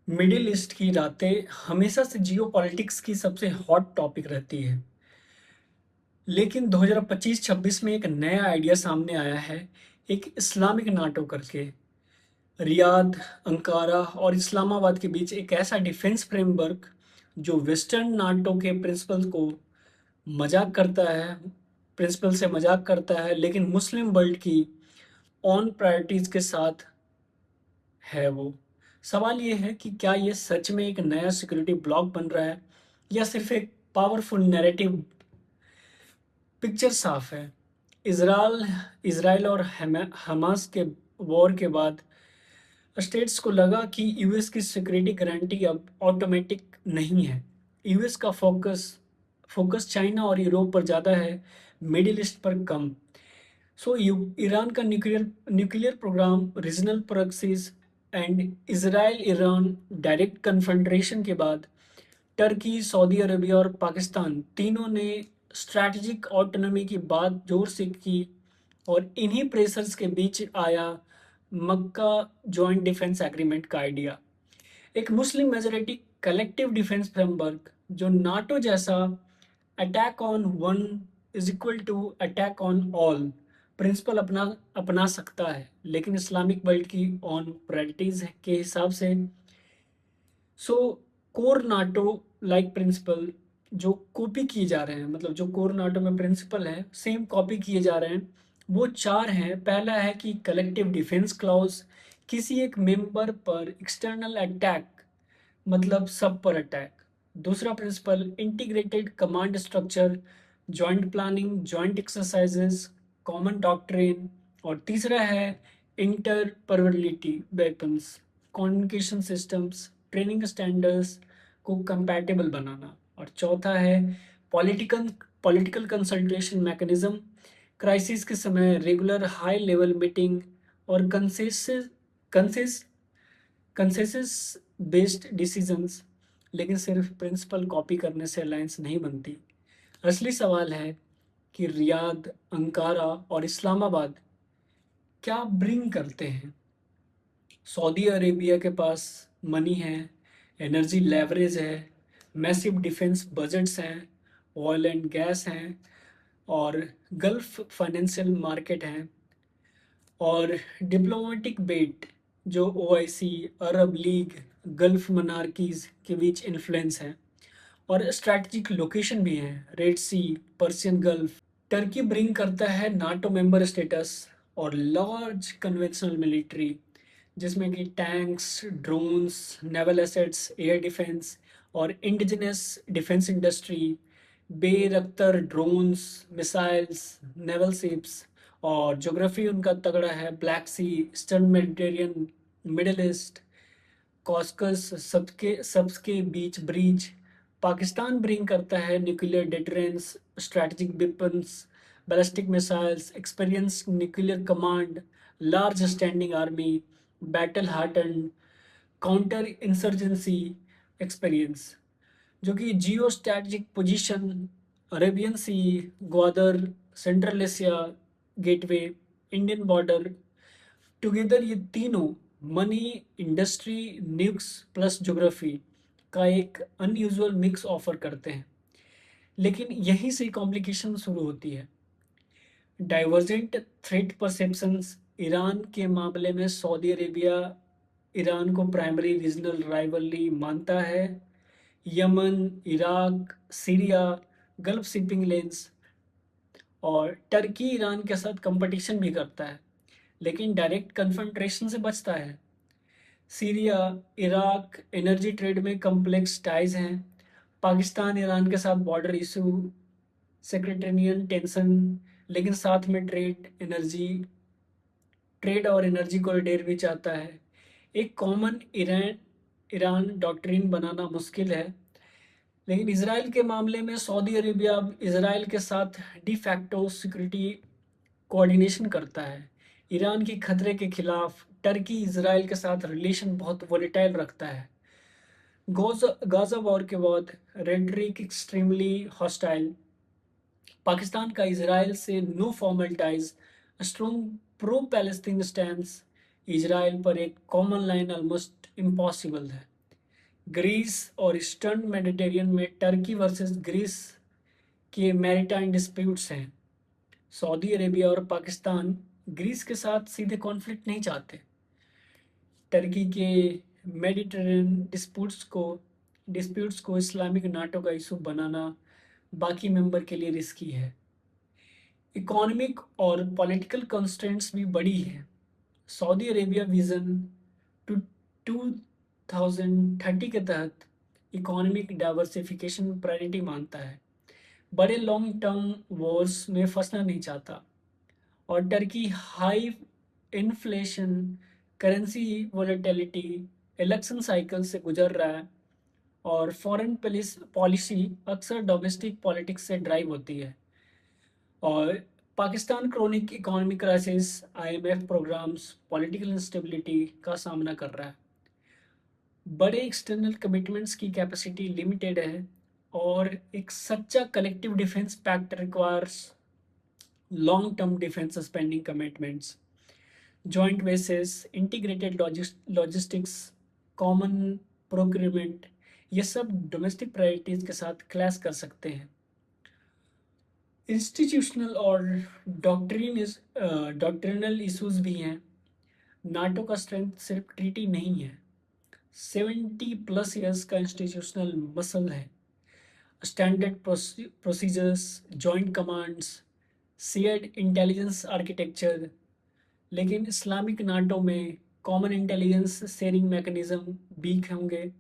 Middle east की रातें हमेशा से जियोपॉलिटिक्स की सबसे हॉट टॉपिक रहती है। लेकिन 2025-26 में एक नया आइडिया सामने आया है, एक इस्लामिक नाटो करके। रियाद, अंकारा और इस्लामाबाद के बीच एक ऐसा डिफेंस फ्रेमवर्क जो वेस्टर्न नाटो के मजाक करता है प्रिंसिपल से मजाक करता है, लेकिन मुस्लिम वर्ल्ड की ऑन प्रायोरिटीज के साथ है वो। सवाल ये है कि क्या ये सच में एक नया सिक्योरिटी ब्लॉक बन रहा है या सिर्फ एक पावरफुल नैरेटिव। पिक्चर साफ है। इसराइल इसराइल और हमास के वॉर के बाद स्टेट्स को लगा कि यूएस की सिक्योरिटी गारंटी अब ऑटोमेटिक नहीं है। यूएस का फोकस फोकस चाइना और यूरोप पर ज़्यादा है, मिडिल ईस्ट पर कम। ईरान का nuclear programme, regional proxies and Israel Iran direct confrontation के बाद टर्की, सऊदी अरबिया और पाकिस्तान तीनों ने स्ट्रैटेजिक ऑटोनॉमी की बात जोर से की। और इन्हीं प्रेशर्स के बीच आया मक्का जॉइंट डिफेंस एग्रीमेंट का आइडिया, एक Muslim majority collective defence framework जो नाटो जैसा attack on one is equal to attack on all principle अपना सकता है, लेकिन इस्लामिक वर्ल्ड की ऑन प्रायोरिटीज के हिसाब से। So core NATO like principle जो कॉपी किए जा रहे हैं, मतलब जो कोर नाटो में प्रिंसिपल है सेम कॉपी किए जा रहे हैं, वो चार हैं। पहला है कि कलेक्टिव डिफेंस क्लॉज, किसी एक मेंबर पर एक्सटर्नल अटैक मतलब सब पर अटैक। दूसरा principle integrated command structure, joint planning, joint exercises, common doctrine. और तीसरा है interoperability weapons, communication systems, training standards को कंपैटिबल बनाना। और चौथा है political political consultation mechanism, crisis के समय रेगुलर हाई लेवल मीटिंग और कंसेस कंसेंसस बेस्ड डिसीजंस। लेकिन सिर्फ प्रिंसिपल कॉपी करने से अलायंस नहीं बनती। असली सवाल है कि रियाद, अंकारा और इस्लामाबाद क्या ब्रिंग करते हैं। सऊदी अरेबिया के पास मनी है, एनर्जी लेवरेज है, मैसिव डिफेंस बजट्स हैं, ऑयल एंड गैस हैं, और गल्फ फाइनेंशियल मार्केट हैं, और डिप्लोमेटिक बेट जो OIC, Arab League, Gulf monarchies के बीच इन्फ्लुएंस है, और स्ट्रैटेजिक लोकेशन भी है, Red Sea, Persian Gulf. Turkey bring करता है नाटो मेंबर स्टेटस और लार्ज कन्वेंशनल मिलिट्री, जिसमें कि tanks, drones, naval assets, air defence और indigenous defence industry, Bayraktar drones, missiles, naval ships. और ज्योग्राफी उनका तगड़ा है, Black Sea, Eastern Mediterranean, Middle East, Caucasus, सबके सबके बीच ब्रिज। पाकिस्तान ब्रिंग करता है nuclear deterrence, strategic weapons, ballistic missiles, experience nuclear command, large standing army, battle hardened, counter insurgency experience, जो कि geostrategic position, Arabian Sea, Gwadar, Central Asia gateway, Indian border. Together ये तीनों money, industry, nukes plus geography का एक unusual mix offer करते हैं। लेकिन यहीं से कॉम्प्लिकेशन शुरू होती है। डाइवर्जेंट थ्रेट परसेप्शंस, ईरान के मामले में सऊदी अरेबिया ईरान को प्राइमरी रीजनल राइवलरी मानता है। Yemen, Iraq, Syria, gulf shipping lens. और टर्की ईरान के साथ कंपटीशन भी करता है, लेकिन डायरेक्ट कन्फ्रंटेशन से बचता है। सीरिया, इराक एनर्जी ट्रेड में कम्प्लेक्स टाइज हैं। पाकिस्तान ईरान के साथ बॉर्डर इशू, सेक्रेटेरियन टेंशन, लेकिन साथ में ट्रेड और एनर्जी कॉरिडोर भी चाहता है। एक कॉमन ईरान ईरान डॉक्ट्रिन बनाना मुश्किल है। लेकिन इसराइल के मामले में सऊदी अरेबिया अब इसराइल के साथ डिफैक्टो सिक्योरिटी कोऑर्डिनेशन करता है। ईरान की खतरे के खिलाफ टर्की इसराइल के साथ रिलेशन बहुत वोलेटाइल रखता है। गाजा वॉर के बाद रेटरिक एक्सट्रीमली हॉस्टाइल। पाकिस्तान का इसराइल से no formal ties, strong pro Palestine stance. Israel पर एक कॉमन लाइन ऑलमोस्ट इम्पॉसिबल है। ग्रीस और ईस्टर्न मेडिटेरियन में टर्की वर्सेस ग्रीस के मैरिटाइम डिस्प्यूट्स हैं। सऊदी अरेबिया और पाकिस्तान ग्रीस के साथ सीधे कॉन्फ्लिक्ट नहीं चाहते। टर्की के मेडिटेरेनियन डिस्प्यूट्स को इस्लामिक नाटो का इशू बनाना बाकी मेंबर के लिए रिस्की है। इकोनॉमिक और पॉलिटिकल कंस्ट्रेंट्स भी बड़ी हैं। सऊदी अरेबिया विजन टू 2030 के तहत इकोनॉमिक डाइवर्सिफिकेशन प्रायोरिटी मानता है, बड़े लॉन्ग टर्म वॉर्स में फंसना नहीं चाहता। और Turkey high inflation, currency volatility, election cycle से गुजर रहा है और फॉरेन पॉलिसी अक्सर डोमेस्टिक पॉलिटिक्स से ड्राइव होती है। और Pakistan chronic economic crisis, IMF programmes, political instability का सामना कर रहा है। बड़े एक्सटर्नल कमिटमेंट्स की कैपेसिटी लिमिटेड है और एक सच्चा collective defence pact requires long term defence spending commitments, joint basis, integrated logistics, common procurement, ये सब डोमेस्टिक प्रायोरिटीज के साथ क्लैश कर सकते हैं। इंस्टीट्यूशनल और डॉक्ट्रिनल इश्यूज भी हैं। नाटो का स्ट्रेंथ सिर्फ ट्रीटी नहीं है, 70+ ईयर्स का इंस्टीट्यूशनल मसल है। Standard procedures, joint commands, shared intelligence architecture. लेकिन इस्लामिक नाटो में common intelligence sharing mechanism weak होंगे,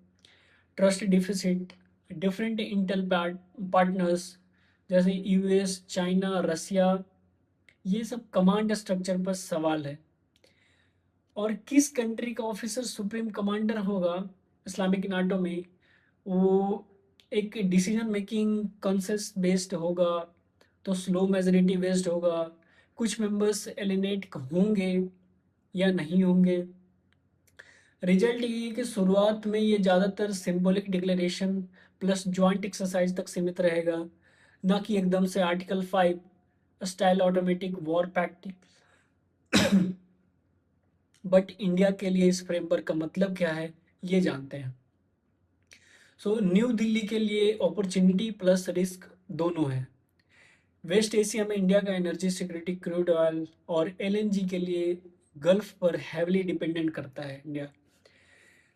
trust deficit, different intel partners जैसे यूएस, चाइना, रसिया, ये सब कमांड स्ट्रक्चर पर सवाल है। और किस कंट्री का ऑफिसर सुप्रीम कमांडर होगा इस्लामिक नाटो में, वो एक डिसीजन मेकिंग कंसेंसस बेस्ड होगा तो स्लो मेजोरिटी बेस्ड होगा, कुछ मेंबर्स एलिनेट होंगे या नहीं होंगे। रिजल्ट ये है कि शुरुआत में ये ज़्यादातर symbolic declaration plus joint exercise तक सीमित रहेगा, न कि एकदम से article 5 style automatic war pact. But India के लिए इस फ्रेमवर्क का मतलब क्या है, ये जानते हैं। न्यू दिल्ली के लिए अपॉर्चुनिटी प्लस रिस्क दोनों है। वेस्ट एशिया में इंडिया का एनर्जी सिक्योरिटी क्रूड ऑयल और एलएनजी के लिए गल्फ पर हैवली डिपेंडेंट करता है इंडिया।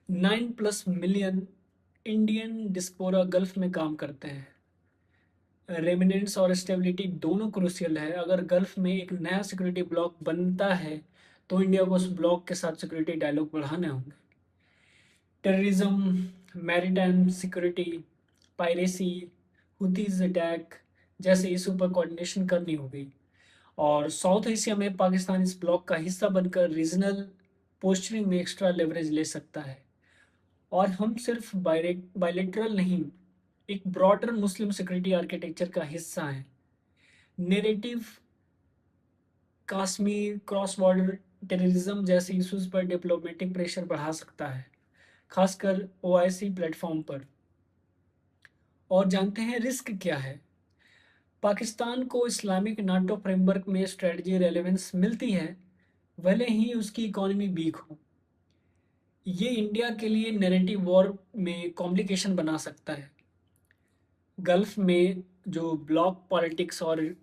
9+ मिलियन इंडियन डिस्पोरा गल्फ में काम करते हैं। रेमिनेंस और स्टेबिलिटी दोनों क्रूशियल है। अगर गल्फ में एक नया सिक्योरिटी ब्लॉक बनता है तो इंडिया को उस ब्लॉक के साथ सिक्योरिटी डायलॉग बढ़ाने होंगे। Terrorism, maritime security, piracy, हुतीज attack जैसे इशू पर कोऑर्डिनेशन करनी होगी। और साउथ एशिया में पाकिस्तान इस ब्लॉक का हिस्सा बनकर रीजनल पोस्चरिंग में एक्स्ट्रा लेवरेज ले सकता है। और हम सिर्फ बायलेटरल नहीं, एक ब्रॉडर मुस्लिम सिक्योरिटी आर्किटेक्चर का हिस्सा है। Narrative Kashmir, cross border terrorism जैसे इश्यूज पर डिप्लोमेटिक प्रेशर बढ़ा सकता है, खासकर ओआईसी प्लेटफॉर्म पर। और जानते हैं रिस्क क्या है। पाकिस्तान को इस्लामिक नाटो फ्रेमवर्क में स्ट्रेटजी रेलेवेंस मिलती है, भले ही उसकी इकोनॉमी वीक हो। ये इंडिया के लिए नैरेटिव वॉर में कॉम्प्लिकेशन बना सकता है। गल्फ में जो ब्लॉक पॉलिटिक्स और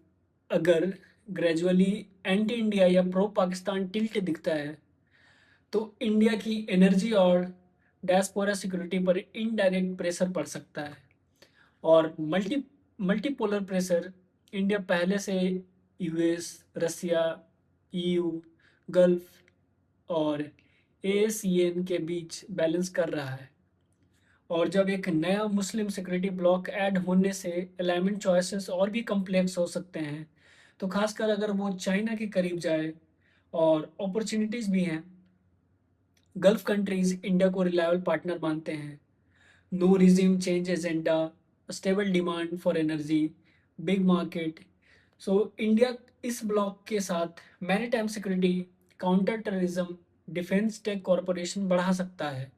अगर ग्रेजुअली एंटी इंडिया या प्रो पाकिस्तान टिल्ट दिखता है तो इंडिया की एनर्जी और डायस्पोरा सिक्योरिटी पर इनडायरेक्ट प्रेशर पड़ सकता है। और मल्टीपोलर प्रेशर इंडिया पहले से यूएस, रसिया, ईयू, गल्फ और एएसईएन के बीच बैलेंस कर रहा है। और जब एक नया मुस्लिम सिक्योरिटी ब्लॉक ऐड होने से अलाइनमेंट चॉइसेस और भी कम्प्लेक्स हो सकते हैं, तो खासकर अगर वो चाइना के करीब जाए। और अपॉर्चुनिटीज़ भी हैं। गल्फ कंट्रीज इंडिया को रिलायबल पार्टनर मानते हैं। No regime change agenda, stable demand for energy, big market. India इस ब्लॉक के साथ maritime security, counter terrorism, defence tech corporation बढ़ा सकता है।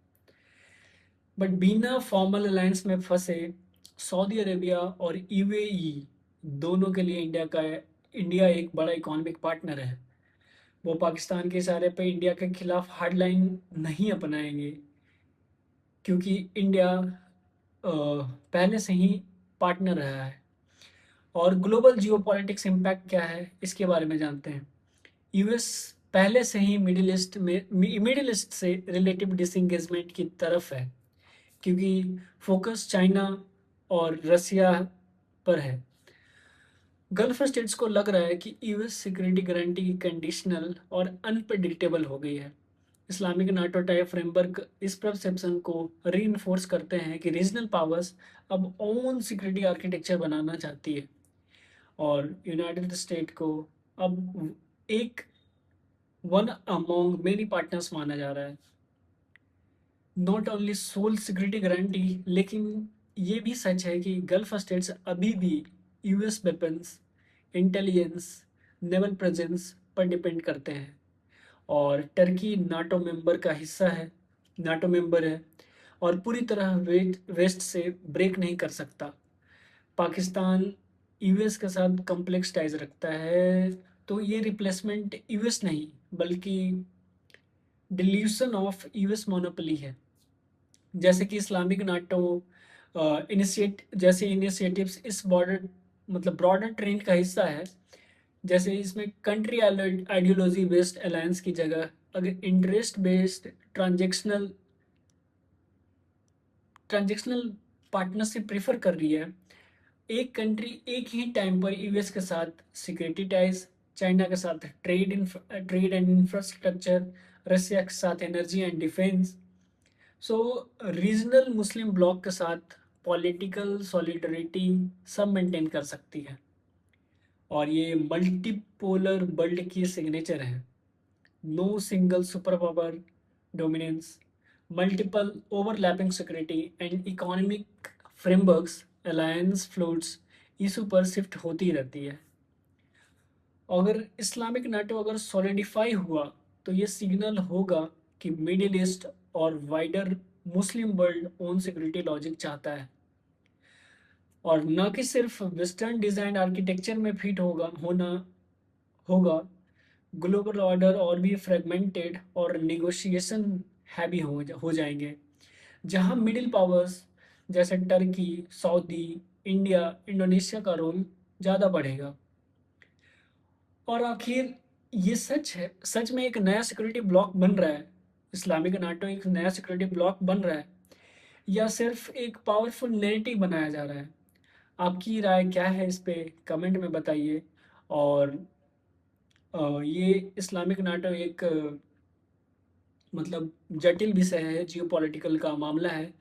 बट बिना फॉर्मल अलायंस में फंसे सऊदी अरेबिया और यूएई दोनों के लिए इंडिया एक बड़ा इकोनॉमिक पार्टनर है। वो पाकिस्तान के इशारे पे इंडिया के खिलाफ हार्ड लाइन नहीं अपनाएंगे। क्योंकि इंडिया पहले से ही पार्टनर रहा है। और ग्लोबल जियोपॉलिटिक्स इम्पैक्ट क्या है, इसके बारे में जानते हैं। यूएस पहले से ही मिडिल ईस्ट से रिलेटिव डिसंगेजमेंट की तरफ है, क्योंकि फोकस चाइना और रसिया पर है। गल्फ स्टेट्स को लग रहा है कि यूएस सिक्योरिटी गारंटी की कंडीशनल और अनप्रेडिक्टेबल हो गई है। इस्लामिक नाटो टाइप फ्रेमवर्क इस परसेप्शन को रीइंफोर्स करते हैं कि रीजनल पावर्स अब ओन सिक्योरिटी आर्किटेक्चर बनाना चाहती है, और यूनाइटेड स्टेट को अब एक वन अमोंग मेनी पार्टनर्स माना जा रहा है। Not only sole security guarantee, लेकिन ये भी सच है कि गल्फ स्टेट्स अभी भी US weapons, intelligence, naval presence पर डिपेंड करते हैं। और टर्की नाटो मेंबर का हिस्सा है, नाटो मेंबर है, और पूरी तरह वेस्ट से ब्रेक नहीं कर सकता। पाकिस्तान यूएस के साथ कॉम्प्लेक्स टाइज रखता है, तो ये रिप्लेसमेंट यूएस नहीं बल्कि डिल्यूशन ऑफ यूएस मोनोपोली है। जैसे कि इस्लामिक नाटो जैसे इनिशिएटिव्स इस बॉर्डर मतलब ब्रॉडर ट्रेंड का हिस्सा है। जैसे इसमें कंट्री आइडियोलॉजी बेस्ड अलायंस की जगह अगर interest based transactional transactional partnership prefer कर रही है। एक कंट्री एक ही टाइम पर यूएस के साथ सिक्योरिटी टाइज, चाइना के साथ ट्रेड एंड इंफ्रास्ट्रक्चर, रसिया के साथ energy and defence, so regional Muslim block के साथ पॉलिटिकल सॉलिडरिटी सब मेंटेन कर सकती है। और ये मल्टीपोलर वर्ल्ड की सिग्नेचर है। No single super power dominance, multiple overlapping security and economic frameworks, alliance floats issue पर शिफ्ट होती रहती है। अगर इस्लामिक नाटो अगर सॉलिडिफाई हुआ, तो ये सिग्नल होगा कि मिडिल ईस्ट और वाइडर मुस्लिम वर्ल्ड ओन सिक्योरिटी लॉजिक चाहता है, और न कि सिर्फ वेस्टर्न डिजाइन आर्किटेक्चर में फिट होगा। ग्लोबल ऑर्डर और भी फ्रेगमेंटेड और निगोशिएशन हैवी हो जाएंगे, जहां मिडिल पावर्स जैसे टर्की, सऊदी, इंडिया, इंडोनेशिया का रोल ज़्यादा बढ़ेगा। और आखिर ये सच है, सच में एक नया सिक्योरिटी ब्लॉक बन रहा है, इस्लामिक नाटो एक नया सिक्योरिटी ब्लॉक बन रहा है, या सिर्फ एक पावरफुल नैरेटिव बनाया जा रहा है? आपकी राय क्या है इस पे कमेंट में बताइए। और ये इस्लामिक नाटो एक मतलब जटिल विषय है, जियोपॉलिटिकल का मामला है।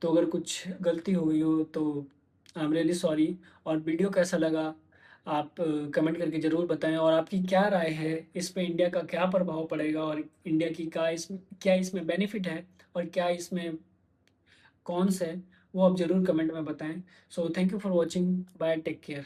तो अगर कुछ गलती हो गई हो तो आई एम रियली सॉरी। और वीडियो कैसा लगा आप कमेंट करके ज़रूर बताएं, और आपकी क्या राय है इस पे, इंडिया का क्या प्रभाव पड़ेगा, और इंडिया की क्या इसमें बेनिफिट है, और क्या इसमें कॉन्स है, वो आप ज़रूर कमेंट में बताएं। So thank you for watching, bye, take care.